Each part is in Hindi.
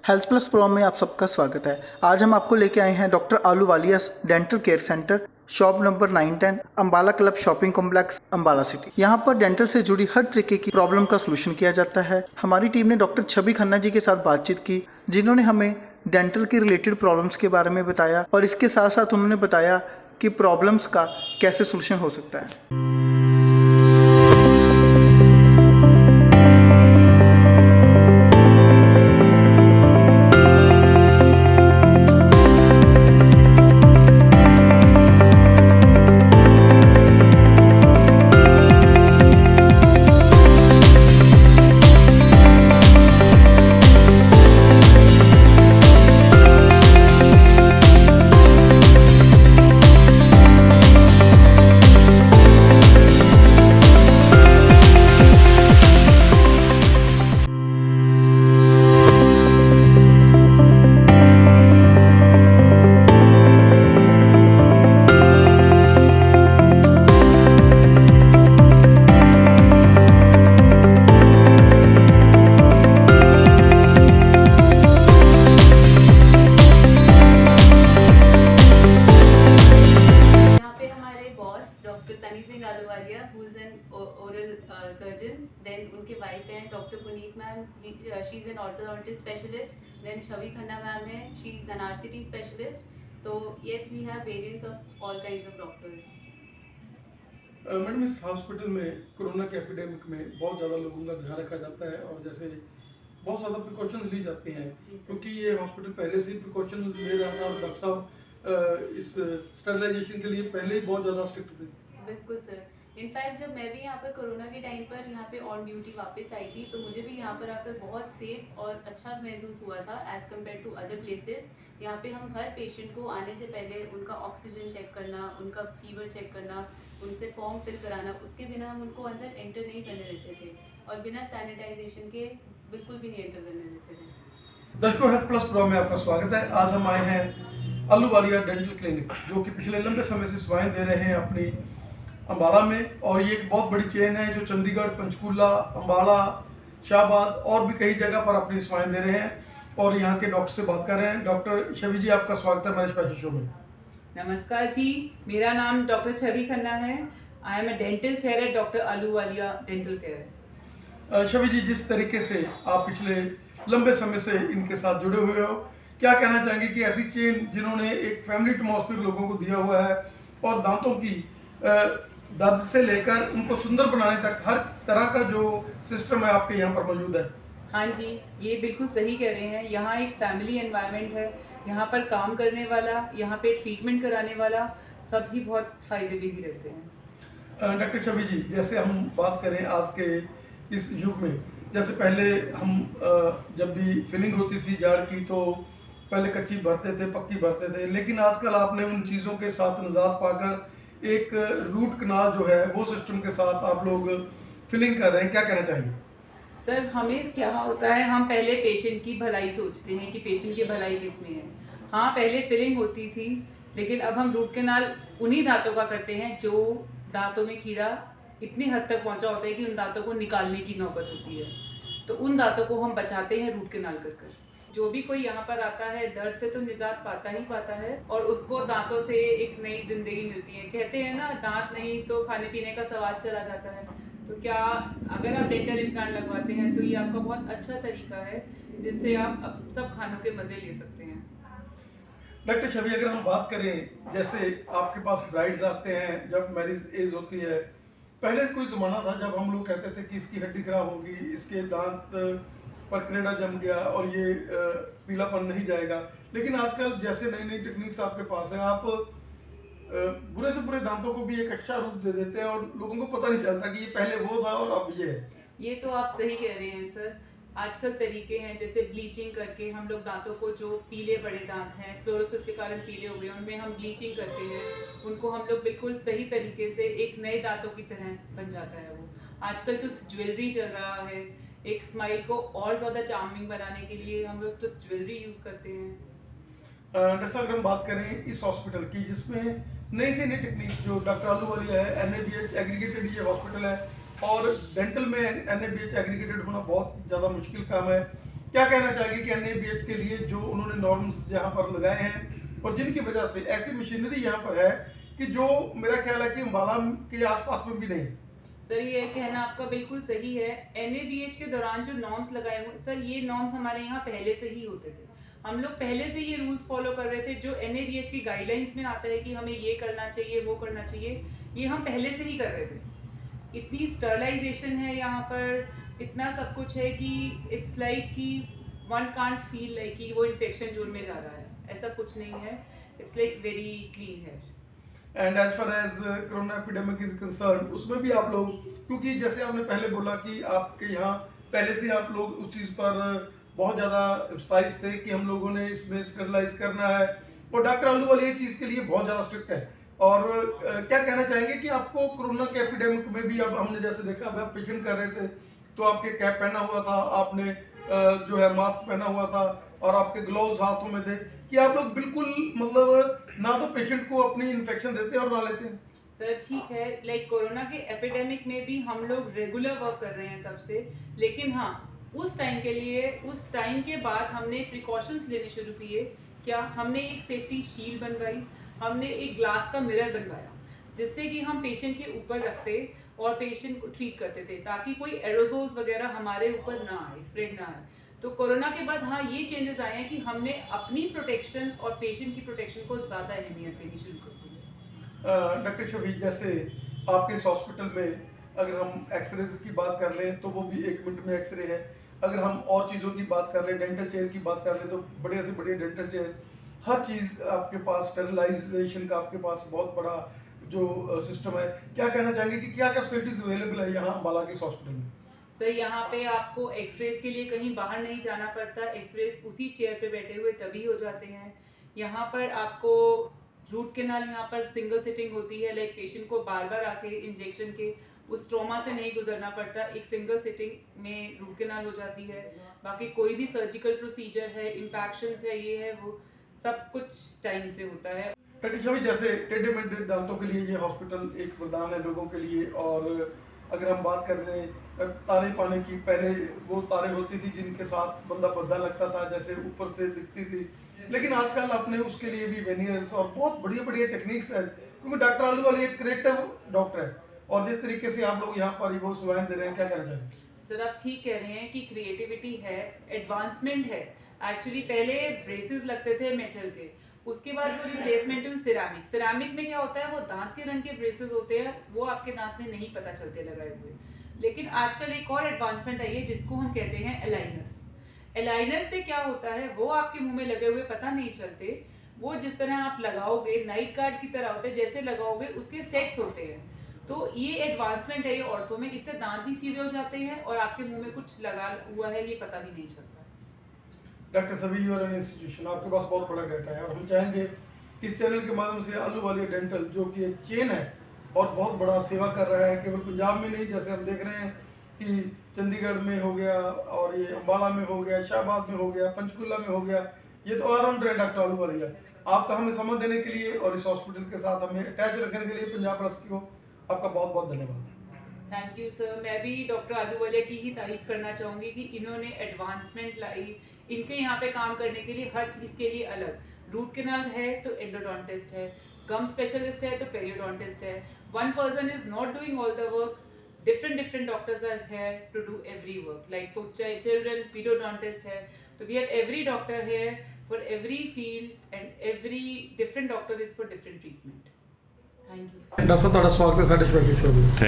हेल्थ प्लस प्रो में आप सबका स्वागत है। आज हम आपको लेके आए हैं doctor Ahluwalia dental care centre, shop number 910, Ambala club shopping complex, Ambala city. यहाँ पर डेंटल से जुड़ी हर तरीके की प्रॉब्लम का सलूशन किया जाता है। हमारी टीम ने डॉक्टर छवि खन्ना जी के साथ बातचीत की, जिन्होंने हमें डेंटल के रिलेटेड प्रॉब्लम्स के बारे में बताया और इसके साथ साथ उन्होंने बताया कि प्रॉब्लम्स का कैसे सलूशन हो सकता है। सर्जन, देन उनके वाइफ हैं doctor Punit ma'am, she is an orthodontist specialist. Then Chhavi Khanna ma'am है, she is an RCT specialist. तो yes, we have variants of all kinds of doctors. Madam, इस हॉस्पिटल में कोरोना के एपिडेमिक में बहुत ज़्यादा लोगों का ध्यान रखा जाता है और जैसे बहुत ज़्यादा प्रिकॉशंस ली जाती हैं, क्योंकि ये हॉस्पिटल पहले से ही प्रिकॉशन ले रहा था और डॉक्टर साहब इस स्टरलाइजेशन के लिए पहले ही बहुत ज़्यादा स्ट्रिक्ट थे। बिल्कुल सर। इनफैक्ट जब मैं भी यहाँ पर कोरोना के टाइम पर यहाँ पे ऑन ड्यूटी वापस आई थी, तो मुझे भी यहाँ पर आकर बहुत सेफ और अच्छा महसूस हुआ था as compare to other places. यहाँ पे हम हर पेशेंट को आने से पहले उनका ऑक्सीजन चेक करना, उनका फीवर चेक करना, उनसे फॉर्म फिल कराना, उसके बिना हम उनको अंदर एंटर नहीं करने देते थे और बिना सैनिटाइजेशन के बिल्कुल भी नहीं एंटर करने देते थे। दर्शकों, हेल्थ प्लस प्रो में आपका स्वागत है। आज हम आए हैं आलूवालिया डेंटल क्लिनिक, जो कि पिछले लंबे समय से सेवाएं दे रहे हैं अपनी अंबाला में, और ये एक बहुत बड़ी चेन है जो चंडीगढ़, पंचकूला, अंबाला, शाहबाद और भी कई जगह पर अपनी सेवाएं दे रहे हैं। और यहाँ के डॉक्टर से बात कर रहे हैं। डॉक्टर छवि जी, आपका स्वागत है हमारे स्पेशल शो में। नमस्कार जी, मेरा नाम डॉक्टर छवि खन्ना है। I am a dentist here at doctor Ahluwalia dental care. Chhavi ji, जिस तरीके से आप पिछले लंबे समय से इनके साथ जुड़े हुए हो, क्या कहना चाहेंगे कि ऐसी चेन जिन्होंने एक फैमिली एटमॉस्फेयर लोगों को दिया हुआ है और दांतों की दर्द से लेकर उनको सुंदर बनाने तक हर तरह का जो सिस्टम है आपके यहाँ पर मौजूद है? हाँ जी, ये बिल्कुल सही कह रहे हैं। यहाँ एक फैमिली एनवायरनमेंट है। यहाँ पर काम करने वाला, यहाँ पे ट्रीटमेंट कराने वाला, सभी बहुत फायदे भी रहते हैं। डॉक्टर छवि जी, जैसे हम बात करें आज के इस युग में, जैसे पहले हम जब भी फिलिंग होती थी जाड़ की, तो पहले कच्ची भरते थे, पक्की भरते थे, लेकिन आजकल आपने उन चीज़ों के साथ निजात पाकर एक रूट कनाल जो है वो सिस्टम के साथ आप लोग फिलिंग कर रहे हैं, क्या कहना चाहेंगे? सर, हमें क्या होता है, हम पहले पेशेंट की भलाई सोचते हैं कि पेशेंट की भलाई किस में है। हाँ, पहले फिलिंग होती थी, लेकिन अब हम रूट कैनाल उन्हीं दांतों का करते हैं जो दांतों में कीड़ा इतनी हद तक पहुंचा होता है कि उन दांतों को निकालने की नौबत होती है। तो उन दांतों को हम बचाते हैं रूट कैनाल कर कर। जो भी कोई यहाँ पर आता है, दर्द से तो निजात पाता ही पाता है और उसको दांतों से एक नई जिंदगी मिलती है। कहते हैं ना, दांत नहीं तो खाने पीने का स्वाद चला जाता है। तो क्या अगर आप डेंटल इम्प्लांट लगवाते हैं तो ये आपका बहुत अच्छा तरीका है जिससे आप सब खानों के मजे ले सकते हैं। डॉक्टर छवि, अगर हम बात करें, जैसे आपके पास ब्राइड्स आते हैं जब मैरिज एज होती है, पहले कोई ज़माना था जब हम लोग कहते थे कि इसकी हड्डी खराब होगी, इसके दांत पर क्रेडा जम गया और ये पीलापन नहीं जाएगा, लेकिन आजकल जैसे नई नई टेक्निक्स आपके पास हैं, आप बुरे से बुरे दांतों को भी एक अच्छा रूप दे देते हैं और लोगों को पता नहीं चलता कि ये पहले वो था और अब ये है। ये तो आप सही कह रहे हैं सर। आजकल तरीके हैं, जैसे ब्लीचिंग करके हम लोग दांतों को, जो पीले बड़े दांत हैं, फ्लोरोसिस के कारण पीले हो गए, उनमें हम ब्लीचिंग करते हैं, उनको हम लोग बिल्कुल सही तरीके से एक नए दांतों की तरह बन जाता है वो। आजकल टूथ ज्वेलरी चल रहा है, एक स्माइल को और ज़्यादा चार्मिंग बनाने के लिए हम लोग टूथ ज्वेलरी यूज़ करते हैं। डॉक्टर साहब, अगर हम बात करें इस हॉस्पिटल की, जिसमें नई से नई टेक्निक जो डॉक्टर आलूवालिया है, NABH एग्रीगेटेड ये हॉस्पिटल है और डेंटल में NABH एग्रीगेटेड होना बहुत ज़्यादा मुश्किल काम है। क्या कहना चाहेंगे कि NABH के लिए जो उन्होंने नॉर्म्स यहाँ पर लगाए हैं और जिनकी वजह से ऐसी मशीनरी यहाँ पर है कि जो मेरा ख्याल है कि अम्बाला के आसपास में भी नहीं है। सर ये कहना आपका बिल्कुल सही है। NABH के दौरान जो नॉर्म्स लगाए हुए सर, ये नॉर्म्स हमारे यहाँ पहले से ही होते थे। हम लोग पहले से ये रूल्स फॉलो कर रहे थे जो NABH की गाइडलाइंस में आता है कि हमें ये करना चाहिए, वो करना चाहिए, ये हम पहले से ही कर रहे थे। इतनी स्टरलाइजेशन है यहाँ पर, इतना सब कुछ है कि इट्स लाइक कि वन कांट फील लाइक कि वो इन्फेक्शन जोन में जा रहा है, ऐसा कुछ नहीं है। इट्स लाइक वेरी क्लीन है। And as far as corona epidemic is concern, उसमें भी आप लोग, क्योंकि जैसे आपने पहले बोला कि आपके यहाँ पहले से आप लोग उस चीज़ पर बहुत ज़्यादा एम्फसाइज थे कि हम लोगों ने इसमें स्टरलाइज करना है, और डॉक्टर आलूवालिया इस चीज़ के लिए बहुत ज़्यादा स्ट्रिक्ट है। और क्या कहना चाहेंगे कि आपको कोरोना के एपिडेमिक में भी, अब हमने जैसे देखा अब आप पेशेंट कर रहे थे तो आपके कैप पहना हुआ था, आपने जो है मास्क पहना हुआ था और आपके ग्लोव्स हाथों में थे, कि आप लोग बिल्कुल मतलब ना तो पेशेंट को अपनी इन्फेक्शन देते हैं और ना लेते हैं। सर ठीक है, लाइक कोरोना के एपिडेमिक में भी हम लोग रेगुलर वर्क कर रहे हैं तब से, लेकिन हाँ उस टाइम के लिए, उस टाइम के बाद हमने प्रिकॉशंस लेने शुरू किए। क्या हमने एक सेफ्टी शील्ड बनवाई, हमने एक ग्लास का मिरर बनवाया जिससे कि हम पेशेंट के ऊपर रखते और पेशेंट को ट्रीट करते थे ताकि कोई एरोसोल्स वगैरह हमारे ऊपर ना आए, स्प्रेड ना आए। तो कोरोना के बाद हाँ ये चेंजेस आए हैं कि हमने अपनी प्रोटेक्शन और पेशेंट की प्रोटेक्शन को ज़्यादा अहमियत देनी शुरू कर दी है। डॉक्टर शबीर, जैसे आपके इस हॉस्पिटल में अगर हम एक्सरेज की बात कर लें तो वो भी 1 मिनट में एक्सरे है, अगर हम और चीज़ों की बात कर लें, डेंटल चेयर की बात कर लें तो बड़े से बड़े डेंटल चेयर, हर चीज़ आपके पास, स्टरलाइजेशन का आपके पास बहुत बड़ा जो सिस्टम है। क्या कहना चाहेंगे कि क्या क्या फैसिलिटीज अवेलेबल है यहाँ अम्बाला के इस हॉस्पिटल में? सर यहाँ पे आपको एक्सरेज के लिए कहीं बाहर नहीं जाना पड़ता, एक्सरेज उसी चेयर पे बैठे हुए तभी हो जाते हैं। यहाँ पर आपको रूट कैनाल यहाँ पर सिंगल सिटिंग होती है, लाइक पेशेंट को बार बार आके इंजेक्शन के उस ट्रॉमा से नहीं गुजरना पड़ता, एक सिंगल सिटिंग में रूट कैनाल हो जाती है। बाकी कोई भी सर्जिकल प्रोसीजर है, इम्पैक्शंस है, ये है वो, सब कुछ टाइम से होता है। डॉक्टर शबीर, जैसे टेढ़े मेढ़े दांतों के लिए ये हॉस्पिटल एक वरदान है लोगों के लिए, और अगर हम बात कर रहे हैं तारे पाने की, पहले वो तारे होती थी जिनके साथ बंदा बद्दा लगता था, जैसे ऊपर से दिखती थी, लेकिन आजकल आपने उसके लिए भी वेनियर्स और बहुत बढ़िया बढ़िया टेक्निक्स है, क्योंकि डॉक्टर आलूवालिया एक क्रिएटिव डॉक्टर है, और जिस तरीके से आप लोग यहाँ पर वो सेवाएं दे रहे हैं, क्या कहना चाहेंगे? सर आप ठीक कह रहे हैं कि क्रिएटिविटी है, एडवांसमेंट है। एक्चुअली पहले ब्रेसेस लगते थे मेटल के, उसके बाद वो रिप्लेसमेंट हुई सिरामिक। सिरामिक में क्या होता है, वो दांत के रंग के ब्रेसेस होते हैं, वो आपके दांत में नहीं पता चलते लगाए हुए। लेकिन आजकल एक और एडवांसमेंट आई है जिसको हम कहते हैं अलाइनर्स। अलाइनर से क्या होता है, वो आपके मुंह में लगे हुए पता नहीं चलते, वो जिस तरह आप लगाओगे नाइट गार्ड की तरह होते हैं, जैसे लगाओगे उसके सेट्स होते हैं। तो ये एडवांसमेंट है ये औरतों में, इससे दांत भी सीधे हो जाते हैं और आपके मुंह में कुछ लगा हुआ है ये पता भी नहीं चलता। Doctor Shabir, you are an institution, आपके पास बहुत बड़ा डाटा है, और हम चाहेंगे कि इस चैनल के माध्यम से आलूवालिया डेंटल, जो कि एक चेन है और बहुत बड़ा सेवा कर रहा है, केवल पंजाब में नहीं, जैसे हम देख रहे हैं कि चंडीगढ़ में हो गया, और ये अम्बाला में हो गया, शाहबाद में हो गया, पंचकुला में हो गया, ये तो ऑलराउंडर है डॉक्टर आलूवालिया। आपका हमें समय देने के लिए और इस हॉस्पिटल के साथ हमें अटैच रखने के लिए पंजाब प्लस को आपका बहुत बहुत धन्यवाद। Thank you sir. मैं भी डॉक्टर आलूवालिया की ही तारीफ करना चाहूँगी कि इन्होंने एडवांसमेंट लाई। इनके यहाँ पे काम करने के लिए हर चीज़ के लिए अलग, रूट कैनाल है तो एंडोडोंटिस्ट है, गम स्पेशलिस्ट है तो पेरियोडोंटिस्ट है। One person is not doing all the work, different doctors are here to do every work, like for children pedodontist है, तो we have every doctor here for every field, and every different doctor is for different treatment. Thank you. Doctor साहब, ਤੁਹਾਡਾ ਸਵਾਗਤ ਹੈ ਸਾਡੇ ਸਪੈਸ਼ਲ ਸ਼ੋਅ ਵਿੱਚ।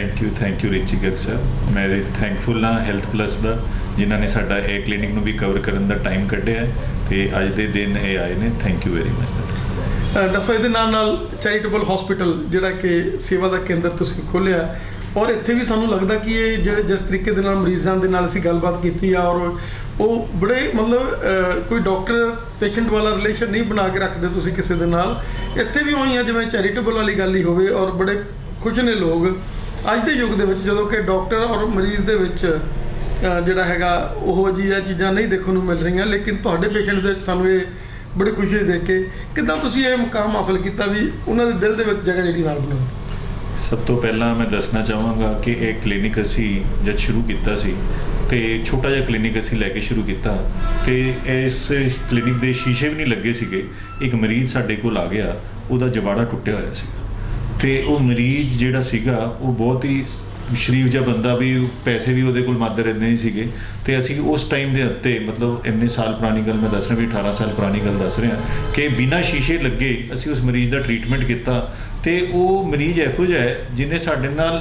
Thank you Richie Garg sir. ਮੈਂ ਥੈਂਕਫੁਲ ਹਾਂ ਹੈਲਥ ਪਲੱਸ ਦਾ, ਜਿਨ੍ਹਾਂ ਨੇ ਸਾਡਾ ਇਹ ਕਲੀਨਿਕ ਨੂੰ ਵੀ ਕਵਰ ਕਰਨ ਦਾ ਟਾਈਮ ਕੱਢਿਆ ਹੈ ਤੇ ਅੱਜ ਦੇ ਦਿਨ ਇਹ ਆਏ ਨੇ। Thank you very much sir. Doctor ਸਾਹਿਬ, ਇਹਦੇ ਨਾਲ ਚੈਰੀਟੇਬਲ ਹਸਪੀਟਲ ਜਿਹੜਾ ਕਿ ਸੇਵਾ ਦਾ ਕੇਂਦਰ ਤੁਸੀਂ ਖੋਲ੍ਹਿਆ, ਔਰ ਇੱਥੇ ਵੀ ਸਾਨੂੰ ਲੱਗਦਾ ਕਿ ਇਹ ਜਿਹੜੇ ਜਿਸ ਤਰੀਕੇ ਦੇ ਨਾਲ ਮਰੀਜ਼ਾਂ ਦੇ ਨਾਲ ਅਸੀਂ ਗੱਲਬਾਤ ਕੀਤੀ ਆ, ਔਰ ਉਹ ਬੜੇ ਮਤਲਬ ਕੋਈ ਡਾਕਟਰ ਪੇਸ਼ੈਂਟ ਵਾਲਾ ਰਿਲੇਸ਼ਨ ਨਹੀਂ ਬਣਾ ਕੇ ਰੱਖਦੇ ਤੁਸੀਂ ਕਿਸੇ ਦੇ ਨਾਲ, ਇੱਥੇ ਵੀ ਹੋਈਆਂ ਜਿਵੇਂ ਚੈਰੀਟੇਬਲ ਵਾਲੀ ਗੱਲ ਹੀ ਹੋਵੇ, ਔਰ ਬੜੇ ਖੁਸ਼ ਨੇ ਲੋਕ ਅੱਜ ਦੇ ਯੁੱਗ ਦੇ ਵਿੱਚ ਜਦੋਂ ਕਿ ਡਾਕਟਰ ਔਰ ਮਰੀਜ਼ ਦੇ ਵਿੱਚ ਜਿਹੜਾ ਹੈਗਾ ਉਹੋ ਜਿਹੀਆਂ ਚੀਜ਼ਾਂ ਨਹੀਂ ਦੇਖਣ ਨੂੰ ਮਿਲ ਰਹੀਆਂ, ਲੇਕਿਨ ਤੁਹਾਡੇ ਪੇਸ਼ੈਂਟ ਦੇ ਵਿੱਚ ਸਾਨੂੰ ਇਹ ਬੜੀ ਖੁਸ਼ੀ ਦੇਖ ਕੇ ਕਿੱਦਾਂ ਤੁਸੀਂ ਇਹ ਮੁਕਾਮ ਹਾਸਲ ਕੀਤਾ ਵੀ ਉਹਨਾਂ ਦੇ ਦਿਲ ਦੇ ਵਿੱਚ ਜਗ੍ਹਾ ਜਿਹੜੀ ਨਾਲ ਬਣਾਓ। ਸਭ ਤੋਂ ਪਹਿਲਾਂ ਮੈਂ ਦੱਸਣਾ ਚਾਹਾਂਗਾ ਕਿ ਇਹ ਕਲੀਨਿਕ ਅਸੀਂ ਜਦ ਸ਼ੁਰੂ ਕੀਤਾ ਸੀ ਤੇ ਛੋਟਾ ਜਿਹਾ ਕਲੀਨਿਕ ਅਸੀਂ ਲੈ ਕੇ ਸ਼ੁਰੂ ਕੀਤਾ ਤੇ ਇਸ ਕਲੀਨਿਕ ਦੇ ਸ਼ੀਸ਼ੇ ਵੀ ਨਹੀਂ ਲੱਗੇ ਸੀਗੇ। ਇੱਕ ਮਰੀਜ਼ ਸਾਡੇ ਕੋਲ ਆ ਗਿਆ, ਉਹਦਾ ਜਵਾੜਾ ਟੁੱਟਿਆ ਹੋਇਆ ਸੀ ਤੇ ਉਹ ਮਰੀਜ਼ ਜਿਹੜਾ ਸੀਗਾ ਉਹ ਬਹੁਤ ਹੀ ਸ਼ਰੀਫ ਜਿਹਾ ਬੰਦਾ ਵੀ, ਪੈਸੇ ਵੀ ਉਹਦੇ ਕੋਲ ਮਾਦਰ ਇੰਨੇ ਨਹੀਂ ਸੀਗੇ ਤੇ ਅਸੀਂ ਉਸ ਟਾਈਮ ਦੇ ਉੱਤੇ ਮਤਲਬ ਇੰਨੇ ਸਾਲ ਪੁਰਾਣੀ ਗੱਲ ਮੈਂ ਦੱਸ ਰਿਹਾ, ਵੀ 18 ਸਾਲ ਪੁਰਾਣੀ ਗੱਲ ਦੱਸ ਰਿਹਾ ਕਿ ਬਿਨਾਂ ਸ਼ੀਸ਼ੇ ਲੱਗੇ ਅਸੀਂ ਉਸ ਮਰੀਜ਼ ਦਾ ਟ੍ਰੀਟਮੈਂਟ ਕੀਤਾ ਤੇ ਉਹ ਮਰੀਜ਼ ਇਹੋ ਜਿਹਾ ਹੈ ਜਿਹਨੇ ਸਾਡੇ ਨਾਲ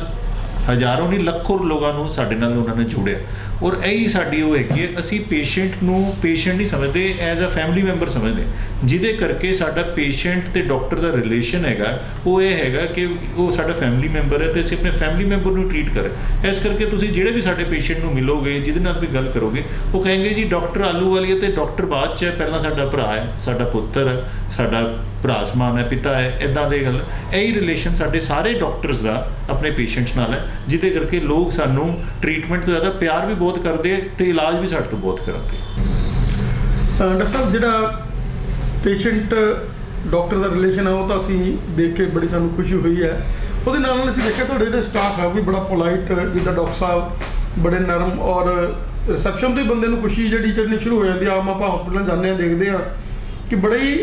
ਹਜ਼ਾਰਾਂ ਨਹੀਂ ਲੱਖੋਂ ਲੋਕਾਂ ਨੂੰ ਸਾਡੇ ਨਾਲ ਉਹਨਾਂ ਨੇ ਜੋੜਿਆ। ਔਰ ਇਹੀ ਸਾਡੀ ਉਹ ਹੈਗੀ ਹੈ, ਅਸੀਂ ਪੇਸ਼ੈਂਟ ਨੂੰ ਪੇਸ਼ੈਂਟ ਨਹੀਂ ਸਮਝਦੇ, ਐਜ਼ ਅ ਫੈਮਿਲੀ ਮੈਂਬਰ ਸਮਝਦੇ, ਜਿਹਦੇ ਕਰਕੇ ਸਾਡਾ ਪੇਸ਼ੈਂਟ ਤੇ ਡਾਕਟਰ ਦਾ ਰਿਲੇਸ਼ਨ ਹੈਗਾ ਉਹ ਇਹ ਹੈਗਾ ਕਿ ਉਹ ਸਾਡਾ ਫੈਮਿਲੀ ਮੈਂਬਰ ਹੈ ਤੇ ਅਸੀਂ ਆਪਣੇ ਫੈਮਿਲੀ ਮੈਂਬਰ ਨੂੰ ਟਰੀਟ ਕਰੇ। ਇਸ ਕਰਕੇ ਤੁਸੀਂ ਜਿਹੜੇ ਵੀ ਸਾਡੇ ਪੇਸ਼ੈਂਟ ਨੂੰ ਮਿਲੋਗੇ, ਜਿਹਦੇ ਨਾਲ ਵੀ ਗੱਲ ਕਰੋਗੇ, ਉਹ ਕਹੇंगे ਜੀ ਡਾਕਟਰ ਆਲੂਵਾਲੀਆ ਤੇ ਡਾਕਟਰ ਬਾਅਦ 'ਚ ਹੈ, ਪਹਿਲਾਂ ਸਾਡਾ ਭਰਾ ਹੈ, ਸਾਡਾ ਪੁੱਤਰ ਹੈ, ਸਾਡਾ ਭਰਾ ਸਮਾਨ ਹੈ, ਪਿਤਾ ਹੈ, ਇੱਦਾਂ ਦੇ ਗੱਲ। ਇਹੀ ਰਿਲੇਸ਼ਨ ਸਾਡੇ ਸਾਰੇ ਡਾਕਟਰਸ ਦਾ ਆਪਣੇ ਪੇਸ਼ੈਂਟਸ ਨਾਲ ਹੈ, ਜਿਹਦੇ ਕਰਕੇ ਲੋਕ ਸਾਨੂੰ ਟ੍ਰੀਟਮੈਂਟ ਤੋਂ ਜ਼ਿਆਦਾ ਪਿਆਰ ਵੀ ਬਹੁਤ ਕਰਦੇ ਤੇ ਇਲਾਜ ਵੀ ਸਾਡੇ ਤੋਂ ਬਹੁਤ ਕਰਾਉਂਦੇ। ਡਾਕਟਰ ਸਾਹਿਬ, ਜਿਹੜਾ ਪੇਸ਼ੈਂਟ ਡਾਕਟਰ ਦਾ ਰਿਲੇਸ਼ਨ ਹੈ ਉਹ ਤਾਂ ਅਸੀਂ ਦੇਖ ਕੇ ਬੜੀ ਸਾਨੂੰ ਖੁਸ਼ੀ ਹੋਈ ਹੈ। ਉਹਦੇ ਨਾਲ ਨਾਲ ਅਸੀਂ ਦੇਖਿਆ ਤੁਹਾਡੇ ਜਿਹੜੇ ਸਟਾਫ ਹੈ ਉਹ ਵੀ ਬੜਾ ਪੋਲਾਈਟ, ਜਿੱਦਾਂ ਡਾਕਟਰ ਸਾਹਿਬ ਬੜੇ ਨਰਮ, ਔਰ ਰਿਸੈਪਸ਼ਨ ਤੋਂ ਹੀ ਬੰਦੇ ਨੂੰ ਖੁਸ਼ੀ ਜਿਹੜੀ ਚੜ੍ਹਨੀ ਸ਼ੁਰੂ ਹੋ ਜਾਂਦੀ। ਆਮ ਆਪਾਂ ਹਸਪੀਟਲਾਂ ਜਾਂਦੇ ਹਾਂ, ਦੇਖਦੇ ਹਾਂ ਕਿ ਬੜਾ ਹੀ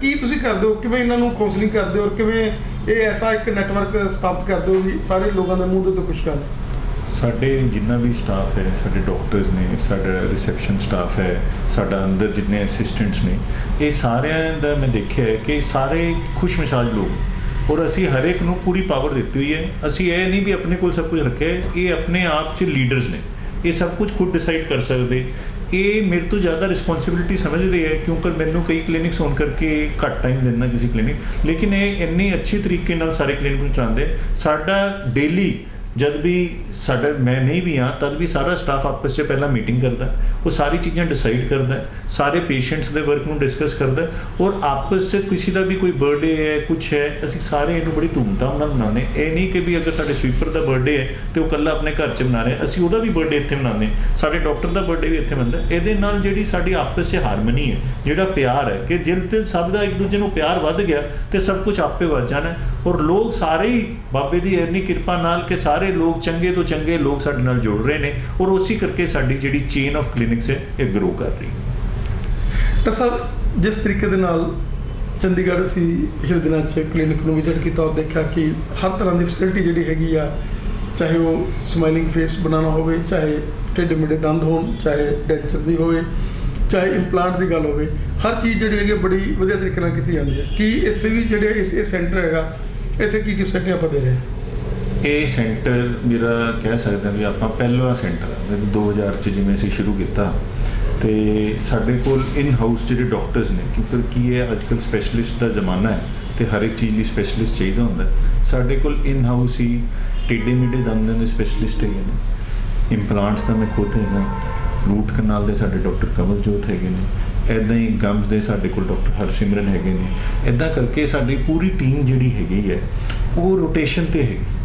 ਕੀ ਤੁਸੀਂ ਕਰਦੇ ਹੋ, ਕਿਵੇਂ ਇਹਨਾਂ ਨੂੰ ਕਾਉਂਸਲਿੰਗ ਕਰਦੇ ਹੋ ਔਰ ਕਿਵੇਂ ਇਹ ਐਸਾ ਇੱਕ ਨੈਟਵਰਕ ਸਥਾਪਿਤ ਕਰਦੇ ਹੋ ਵੀ ਸਾਰੇ ਲੋਕਾਂ ਦੇ ਮੂੰਹ ਦੇ ਉੱਤੇ ਖੁਸ਼ ਕਰ। ਸਾਡੇ ਜਿੰਨਾ ਵੀ ਸਟਾਫ ਹੈ, ਸਾਡੇ ਡਾਕਟਰਸ ਨੇ, ਸਾਡਾ ਰਿਸੈਪਸ਼ਨ ਸਟਾਫ ਹੈ, ਸਾਡਾ ਅੰਦਰ ਜਿੰਨੇ ਅਸਿਸਟੈਂਟਸ ਨੇ, ਇਹ ਸਾਰਿਆਂ ਦਾ ਮੈਂ ਦੇਖਿਆ ਹੈ ਕਿ ਸਾਰੇ ਖੁਸ਼ ਮਿਜ਼ਾਜ ਲੋਕ, ਔਰ ਅਸੀਂ ਹਰ ਇੱਕ ਨੂੰ ਪੂਰੀ ਪਾਵਰ ਦਿੱਤੀ ਹੋਈ ਹੈ। ਅਸੀਂ ਇਹ ਨਹੀਂ ਵੀ ਆਪਣੇ ਕੋਲ ਸਭ ਕੁਝ ਰੱਖਿਆ ਹੈ, ਇਹ ਆਪਣੇ ਆਪ 'ਚ ਲੀਡਰਸ ਨੇ, ਇਹ ਸਭ ਕੁਝ ਖੁਦ ਡਿਸਾਈਡ ਕਰ ਸਕਦੇ। ਇਹ ਮੇਰੇ ਤੋਂ ਜ਼ਿਆਦਾ ਰਿਸਪੌਂਸਿਬਿਲਿਟੀ ਸਮਝਦੇ ਹੈ ਕਿਉਂਕਿ ਮੈਨੂੰ ਕਈ ਕਲੀਨਿਕਸ ਹੋਣ ਕਰਕੇ ਘੱਟ ਟਾਈਮ ਦਿੰਦਾ ਕਿਸੇ ਕਲੀਨਿਕ, ਲੇਕਿਨ ਇਹ ਇੰਨੇ ਅੱਛੇ ਤਰੀਕੇ ਨਾਲ ਸਾਰੇ ਕਲੀਨਿਕ ਨੂੰ ਚਲਾਉਂਦੇ। ਸਾਡਾ ਡੇਲੀ ਜਦ ਵੀ ਸਾਡਾ ਮੈਂ ਨਹੀਂ ਵੀ ਹਾਂ ਤਦ ਵੀ ਸਾਰਾ ਸਟਾਫ ਆਪਸ 'ਚ ਪਹਿਲਾਂ ਮੀਟਿੰਗ ਕਰਦਾ, ਉਹ ਸਾਰੀ ਚੀਜ਼ਾਂ ਡਿਸਾਈਡ ਕਰਦਾ, ਸਾਰੇ ਪੇਸ਼ੈਂਟਸ ਦੇ ਵਰਕ ਨੂੰ ਡਿਸਕਸ ਕਰਦਾ, ਔਰ ਆਪਸ 'ਚ ਕਿਸੇ ਦਾ ਵੀ ਕੋਈ ਬਰਥਡੇ ਹੈ, ਕੁਛ ਹੈ, ਅਸੀਂ ਸਾਰੇ ਇਹਨੂੰ ਬੜੀ ਧੂਮਧਾਮ ਨਾਲ ਮਨਾਉਂਦੇ। ਇਹ ਨਹੀਂ ਕਿ ਵੀ ਅਗਰ ਸਾਡੇ ਸਵੀਪਰ ਦਾ ਬਰਥਡੇ ਹੈ ਤੇ ਉਹ ਇਕੱਲਾ ਆਪਣੇ ਘਰ 'ਚ ਮਨਾ ਰਿਹਾ, ਅਸੀਂ ਉਹਦਾ ਵੀ ਬਰਥਡੇ ਇੱਥੇ ਮਨਾਉਂਦੇ, ਸਾਡੇ ਡਾਕਟਰ ਦਾ ਬਰਥਡੇ ਵੀ ਇੱਥੇ ਮਨਾਉਂਦਾ। ਇਹਦੇ ਨਾਲ ਜਿਹੜੀ ਸਾਡੀ ਆਪਸ 'ਚ ਹਾਰਮਨੀ ਹੈ, ਜਿਹੜਾ ਪਿਆਰ ਹੈ, ਕਿ ਜਿਲ ਤੇ ਸਭ ਦਾ ਇੱਕ ਦੂਜੇ ਨੂੰ ਪਿਆਰ ਵੱਧ ਗਿਆ ਤੇ ਸਭ ਕੁਝ ਆਪੇ ਵੱਧ ਜਾਣਾ। ਔਰ ਲੋਕ ਸਾਰੇ ਹੀ ਬਾਬੇ ਦੀ ਇੰਨੀ ਕਿਰਪਾ ਨਾਲ ਕਿ ਸਾਰੇ ਲੋਕ ਚੰਗੇ ਤੋਂ ਚੰਗੇ ਲੋਕ ਸਾਡੇ ਨਾਲ ਜੁੜ ਰਹੇ ਨੇ, ਔਰ ਉਸੇ ਕਰਕੇ ਸਾਡੀ ਜਿਹੜੀ ਚੇਨ ਆਫ ਕਲੀਨਿਕਸ ਹੈ ਇਹ ਗਰੋ ਕਰ ਰਹੀ ਹੈ। ਡਾਕਟਰ ਸਾਹਿਬ, ਜਿਸ ਤਰੀਕੇ ਦੇ ਨਾਲ ਚੰਡੀਗੜ੍ਹ ਅਸੀਂ ਪਿਛਲੇ ਦਿਨਾਂ 'ਚ ਕਲੀਨਿਕ ਨੂੰ ਵਿਜ਼ਿਟ ਕੀਤਾ ਔਰ ਦੇਖਿਆ ਕਿ ਹਰ ਤਰ੍ਹਾਂ ਦੀ ਫੈਸਿਲਿਟੀ ਜਿਹੜੀ ਹੈਗੀ ਆ, ਚਾਹੇ ਉਹ ਸਮਾਈਲਿੰਗ ਫੇਸ ਬਣਾਉਣਾ ਹੋਵੇ, ਚਾਹੇ ਟੇਢੇ ਮੇਢੇ ਦੰਦ ਹੋਣ, ਚਾਹੇ ਡੈਂਚਰ ਦੀ ਹੋਵੇ, ਚਾਹੇ ਇੰਪਲਾਂਟ ਦੀ ਗੱਲ ਹੋਵੇ, ਹਰ ਚੀਜ਼ ਜਿਹੜੀ ਹੈਗੀ ਬੜੀ ਵਧੀਆ ਤਰੀਕੇ ਨਾਲ ਕੀਤੀ ਜਾਂਦੀ ਹੈ। ਕੀ ਇੱਥੇ ਵੀ ਜਿਹੜੇ ਇਹ ਸੈਂਟਰ ਹੈਗਾ, ਇੱਥੇ ਕੀ ਫੈਸਿਲਿਟੀ ਆਪਾਂ ਦੇ ਰਹੇ ਹਾਂ? ਇਹ ਸੈਂਟਰ ਮੇਰਾ ਕਹਿ ਸਕਦਾ ਵੀ ਆਪਾਂ ਪਹਿਲਾ ਸੈਂਟਰ ਹੈ 2000 'ਚ ਜਿਵੇਂ ਅਸੀਂ ਸ਼ੁਰੂ ਕੀਤਾ, ਤੇ ਸਾਡੇ ਕੋਲ ਇਨ ਹਾਊਸ ਜਿਹੜੇ ਡਾਕਟਰਸ ਨੇ, ਕਿਉਂਕਿ ਕੀ ਹੈ ਅੱਜ ਕੱਲ੍ਹ ਸਪੈਸ਼ਲਿਸਟ ਦਾ ਜ਼ਮਾਨਾ ਹੈ ਤੇ ਹਰ ਇੱਕ ਚੀਜ਼ ਲਈ ਸਪੈਸ਼ਲਿਸਟ ਚਾਹੀਦਾ ਹੁੰਦਾ। ਸਾਡੇ ਕੋਲ ਇਨ ਹਾਊਸ ਹੀ ਟੇਢੇ ਮੇਢੇ ਦੰਦਾਂ ਦੇ ਸਪੈਸ਼ਲਿਸਟ ਹੈਗੇ ਨੇ, ਇੰਪਲਾਂਟਸ ਦਾ ਮੈਂ ਖੁਦ ਹੈਗਾ, ਰੂਟ ਕਨਾਲ ਦੇ ਸਾਡੇ ਡਾਕਟਰ ਕਮਲਜੋਤ ਹੈਗੇ ਨੇ, ਇੱਦਾਂ ਹੀ ਗਮਸ ਦੇ ਸਾਡੇ ਕੋਲ ਡਾਕਟਰ ਹਰਸਿਮਰਨ ਹੈਗੇ ਨੇ। ਇੱਦਾਂ ਕਰਕੇ ਸਾਡੀ ਪੂਰੀ ਟੀਮ ਜਿਹੜੀ ਹੈਗੀ ਹੈ ਉਹ ਰੋਟੇਸ਼ਨ 'ਤੇ ਹੈਗੀ।